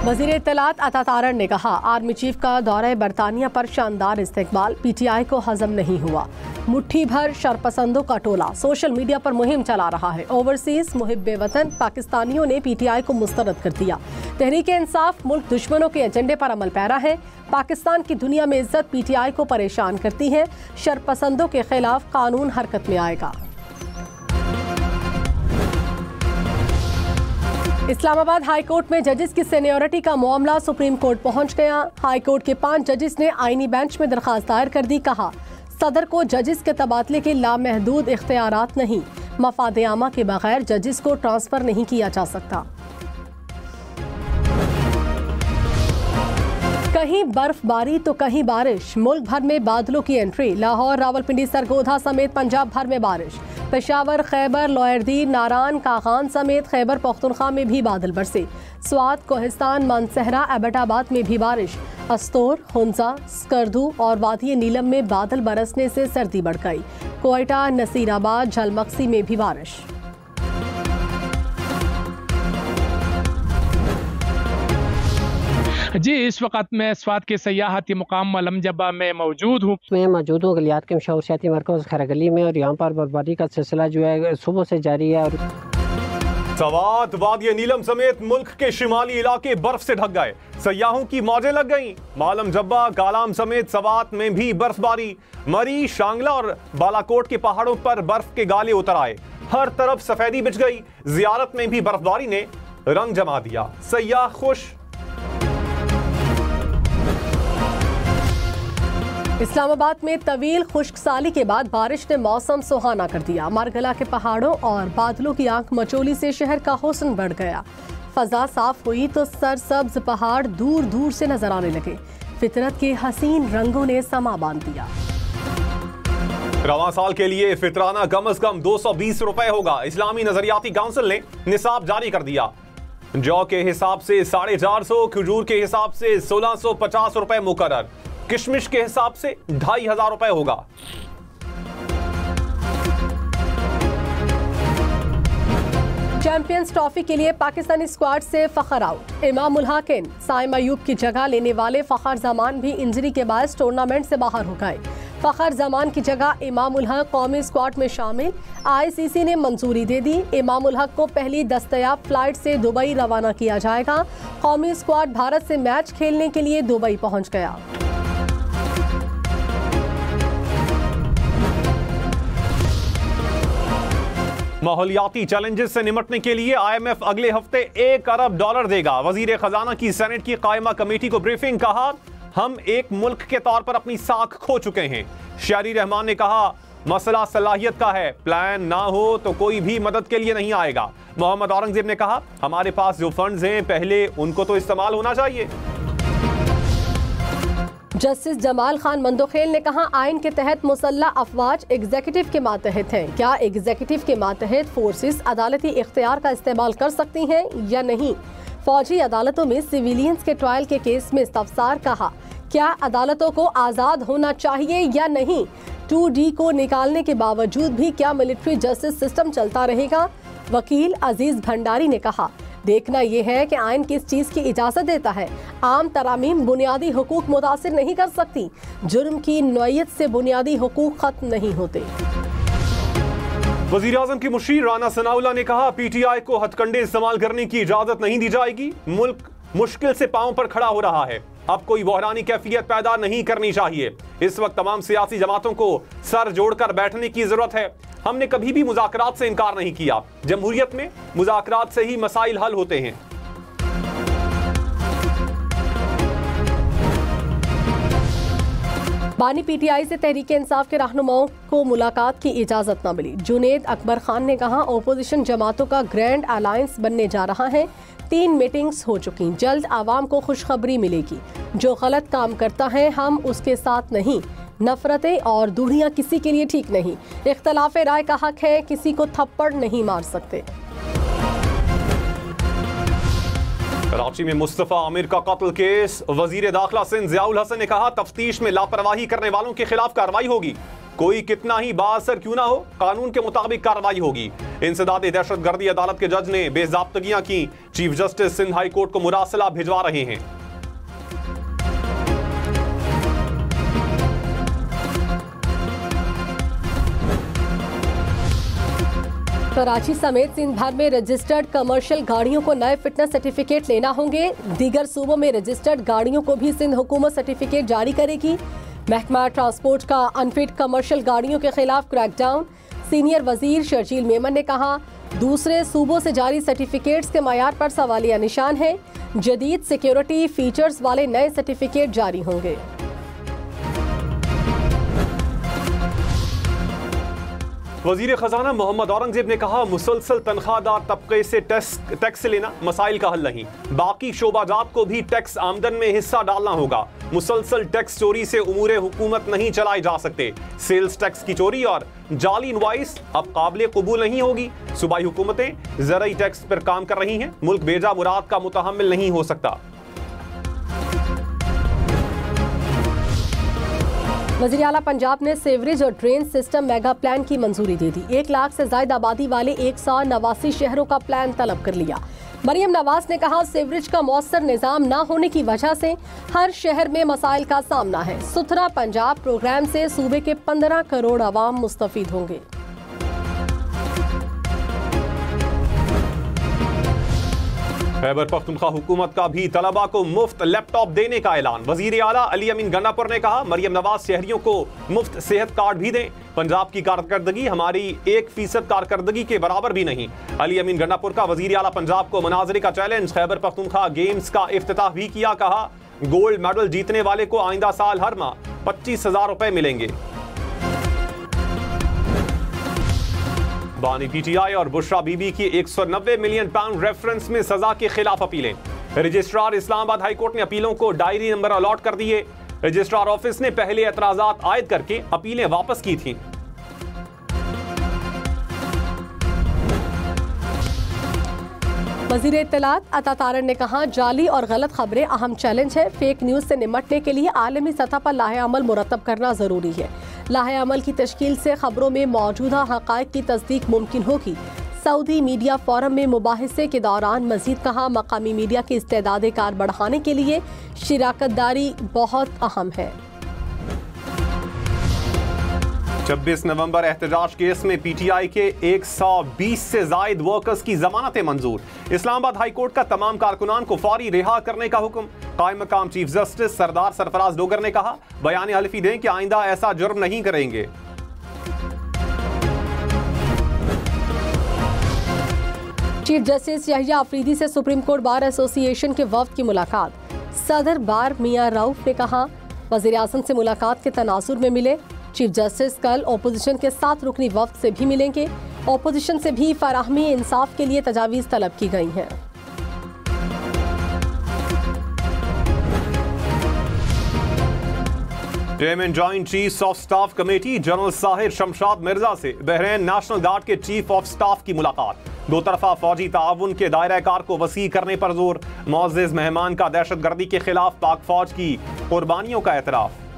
वज़ीर इत्तलात अता तारड़ ने कहा, आर्मी चीफ का दौरे बरतानिया पर शानदार इस्तेकबाल, PTI को हजम नहीं हुआ। मुट्ठी भर शरपसंदों का टोला सोशल मीडिया पर मुहिम चला रहा है। ओवरसीज मुहिब्बे वतन पाकिस्तानियों ने PTI को मुस्तरद कर दिया। तहरीक इंसाफ मुल्क दुश्मनों के एजेंडे पर अमल पैरा है। पाकिस्तान की दुनिया में इज्जत PTI को परेशान करती है। शरपसंदों के खिलाफ कानून हरकत में आएगा। इस्लामाबाद हाई कोर्ट में जजेस की सीनियरिटी का मामला सुप्रीम कोर्ट पहुंच गया। हाई कोर्ट के 5 जजेस ने आईनी बेंच में दरखास्त दायर कर दी। कहा, सदर को जजेस के तबादले के लामहदूद इख्तियारात नहीं, मफाद आमा के बगैर जजेस को ट्रांसफर नहीं किया जा सकता। कहीं बर्फबारी तो कहीं बारिश, मुल्क भर में बादलों की एंट्री। लाहौर, रावलपिंडी, सरगोधा समेत पंजाब भर में बारिश। पेशावर, खैबर, लोयरदी, नारान, कागान समेत खैबर पख्तूनख्वा में भी बादल बरसे। स्वात, कोहिस्तान, मानसहरा, एबटाबाद में भी बारिश। अस्तोर, हुंजा, स्कर्दू और वादी नीलम में बादल बरसने से सर्दी बढ़ गई। कोयटा, नसीराबाद, झलमक्सी में भी बारिश। जी, इस वक्त मैं स्वात के सयाहती मुकाम अलमजब्बा में मौजूद हूँ। मैं मौजूद हूँ गलियात के मशहूर सियाती मरकज़ खैरगली में, और यहाँ पर बर्फबारी का सिलसिला जो है सुबह से जारी है। और सवात, वादी नीलम समेत मुल्क के शिमाली इलाके बर्फ से ढक गए। सयाहों की मौजें लग गईं। मालम जब्बा, कालाम समेत सवात में भी बर्फबारी। मरी, शांगला और बालाकोट के पहाड़ों पर बर्फ के गाले उतर आए। हर तरफ सफेदी बिछ गई। जियारत में भी बर्फबारी ने रंग जमा दिया। सयाह खुश। इस्लामाबाद में तवील खुश्कसाली के बाद बारिश ने मौसम सुहाना कर दिया। मारगला के पहाड़ों और बादलों की आंख मचोली से शहर का हुस्न बढ़ गया। फजा साफ हुई तो सरसब्ज पहाड़ दूर दूर से नजर आने लगे। फितरत के हसीन रंगों ने समा बांध दिया। रवां साल के लिए फितराना कम अज कम 220 रुपए होगा। इस्लामी नजरियाती काउंसिल ने निसाब जारी कर दिया। जौ के हिसाब से 450, खजूर के हिसाब से 1650 रुपए मुकर्रर, किशमिश के हिसाब से 2500 रुपए होगा। चैंपियंस ट्रॉफी के लिए पाकिस्तानी स्क्वाड से फखर आउट। इमाम उल हकीम, साइम अयूब की जगह लेने वाले फखर जमान भी इंजरी के बायस टूर्नामेंट से बाहर हो गए। फखर जमान की जगह इमाम उल हक कौमी स्क्वाड में शामिल। ICC ने मंजूरी दे दी। इमाम उल हक को पहली दस्तयाब फ्लाइट से दुबई रवाना किया जाएगा। कौमी स्क्वाड भारत से मैच खेलने के लिए दुबई पहुंच गया। माहौलियाती चैलेंजेस से निपटने के लिए IMF अगले हफ्ते $1 अरब देगा। वजीर खजाना की सेनेट की कायमा कमेटी को ब्रीफिंग। कहा, हम एक मुल्क के तौर पर अपनी साख खो चुके हैं। शारी रहमान ने कहा, मसला सलाहियत का है, प्लान ना हो तो कोई भी मदद के लिए नहीं आएगा। मोहम्मद औरंगजेब ने कहा, हमारे पास जो फंड्स हैं पहले उनको तो इस्तेमाल होना चाहिए। जस्टिस जमाल खान मंदोखेल ने कहा, आइन के तहत मुसल्ला अफवाज एग्जीक्यूटिव के मातहत हैं। क्या एग्जीक्यूटिव के मातहत फोर्सेस अदालती इख्तियार का इस्तेमाल कर सकती हैं या नहीं? फौजी अदालतों में सिविलियंस के ट्रायल के केस में इस्तफसार। कहा, क्या अदालतों को आज़ाद होना चाहिए या नहीं? 2D को निकालने के बावजूद भी क्या मिलिट्री जस्टिस सिस्टम चलता रहेगा? वकील अजीज भंडारी ने कहा, देखना यह है कि आइन किस चीज की इजाजत देता है। आम तरामीम बुनियादी हुकूक मुतासिर नहीं कर सकती। जुर्म की नौयत से बुनियादी हुकूक खत्म नहीं होते। वजीर आजम की मुशीर राना सनाउल्लाह ने कहा, PTI को हथकंडे इस्तेमाल करने की इजाजत नहीं दी जाएगी। मुल्क मुश्किल से पांव पर खड़ा हो रहा है। अब कोई बहरानी कैफियत पैदा नहीं करनी चाहिए। इस वक्त तमाम सियासी जमातों को सर जोड़कर बैठने की जरूरत है। हमने कभी भी मुज़ाकरात से इनकार नहीं किया। जमहूरियत में मुज़ाकरात से ही मसाइल हल होते हैं। बानी PTI से तहरीक इंसाफ के रहनुमाओं को मुलाकात की इजाजत न मिली। जुनेद अकबर खान ने कहा, ओपोजिशन जमातों का ग्रैंड अलायंस बनने जा रहा है। 3 मीटिंग्स हो चुकी, जल्द आवाम को खुशखबरी मिलेगी। जो गलत काम करता है हम उसके साथ नहीं। नफरतें और दूरियां किसी के लिए ठीक नहीं। इख्तलाफ राय का हक है, किसी को थप्पड़ नहीं मार सकते। कराची में मुस्तफा आमिर का कत्ल केस। वजीर दाखिला सिंध ज़ियाउल हसन ने कहा, तफ्तीश में लापरवाही करने वालों के खिलाफ कार्रवाई होगी। कोई कितना ही बाअसर क्यों ना हो, कानून के मुताबिक कार्रवाई होगी। इंसदाद दहशतगर्दी अदालत के जज ने बेजाब्तगियां की, chief justice Sindh high court को मुरासला भिजवा रहे हैं। कराची समेत सिंध भर में रजिस्टर्ड कमर्शियल गाड़ियों को नए फिटनेस सर्टिफिकेट लेना होंगे। दीगर सूबों में रजिस्टर्ड गाड़ियों को भी सिंध हुकूमत सर्टिफिकेट जारी करेगी। महकमा ट्रांसपोर्ट का अनफिट कमर्शियल गाड़ियों के खिलाफ क्रैकडाउन। सीनियर वजीर शर्जील मेमन ने कहा, दूसरे सूबों से जारी सर्टिफिकेट्स के मयार पर सवालिया निशान है। जदीद सिक्योरिटी फीचर्स वाले नए सर्टिफिकेट जारी होंगे। वजीर खजाना मोहम्मद औरंगजेब ने कहा, मुसलसल तनख्वाहदार तबके से टैक्स लेना मसाइल का हल नहीं, बाकी शोबाजात को भी टैक्स आमदन में हिस्सा डालना होगा। मुसलसल टैक्स चोरी से उमूरे हुकूमत नहीं चलाए जा सकते। सेल्स टैक्स की चोरी और जाली इनवाइस अब काबिल कबूल नहीं होगी। सूबाई हुकूमतें ज़राई टैक्स पर काम कर रही हैं, मुल्क बेजा मुराद का मुतहम्मिल नहीं हो सकता। वज़ीर आला पंजाब ने सीवरेज और ड्रेन सिस्टम मेगा प्लान की मंजूरी दे दी। 1 लाख से ज्यादा आबादी वाले 189 शहरों का प्लान तलब कर लिया। मरियम नवाज ने कहा, सीवरेज का मौसर निजाम न होने की वजह से हर शहर में मसाइल का सामना है। सुथरा पंजाब प्रोग्राम से सूबे के 15 करोड़ आवाम मुस्तफीद होंगे। खैबर पख्तूनख्वा हुकूमत का भी तलबा को मुफ्त लैपटॉप देने का ऐलान। वजीर आला अली अमीन गन्नापुर ने कहा, मरियम नवाज शहरियों को मुफ्त सेहत कार्ड भी दें। पंजाब की कारकर्दगी हमारी 1% कारकर्दगी के बराबर भी नहीं। अली अमीन गन्नापुर का वजीर आला पंजाब को मनाजरे का चैलेंज। खैबर पख्तूनख्वा गेम्स का इफ्तिताह भी किया, कहा गोल्ड मेडल जीतने वाले को आइंदा साल हर माह 25,000 रुपए मिलेंगे। बानी पीटीआई और बुशरा बीबी की 190 मिलियन पाउंड रेफरेंस में सजा के खिलाफ अपीलें। रजिस्ट्रार इस्लामाबाद हाई कोर्ट ने अपीलों को डायरी नंबर अलॉट कर दिए। रजिस्ट्रार ऑफिस ने पहले एतराजात आयद करके अपीलें वापस की थी। वज़ीर इत्तलात अता तारन ने कहा, जाली और गलत खबरें अहम चैलेंज है। फेक न्यूज से निपटने के लिए आलमी सतह पर लाहे अमल मुरतब करना जरूरी है। लाहे अमल की तश्कील से खबरों में मौजूदा हक़ाइक़ की तस्दीक मुमकिन होगी। सऊदी मीडिया फोरम में मुबाहिसे के दौरान मजीद कहा, मकामी मीडिया की इस्तेदाद कार बढ़ाने के लिए शिराकतदारी बहुत अहम है। 26 नवंबर एहतजाज केस में पीटीआई के 120 से जायद वर्कर्स की जमानतें मंजूर। इस्लामाबाद हाई कोर्ट का तमाम कारकुनान को फौरी रिहा करने का हुक्म। कायम मकाम चीफ जस्टिस सरदार सरफराज डोगर ने कहा, बयान हल्फी दें कि आइंदा ऐसा जुर्म नहीं करेंगे। चीफ जस्टिस यहिया अफरीदी से सुप्रीम कोर्ट बार एसोसिएशन के वफ्द की मुलाकात। सदर बार मियां रऊफ ने कहा, वज़ीर आज़म से मुलाकात के तनाजुर में मिले। चीफ जस्टिस कल ओपोजिशन के 7 रुकनी वफ्द से भी मिलेंगे। ओपोजिशन से भी फराहमी इंसाफ के लिए तजावीज़ तलब की गई हैं। Chairman joint chief of staff committee general Sahir Shamshad Mirza से बहरीन नेशनल गार्ड के चीफ ऑफ स्टाफ की मुलाकात। दो तरफा फौजी ताउन के दायरा कार को वसी करने पर जोर। मुअज़्ज़िज़ मेहमान का दहशतगर्दी के खिलाफ पाक फौज की कुर्बानियों का एतराफ़।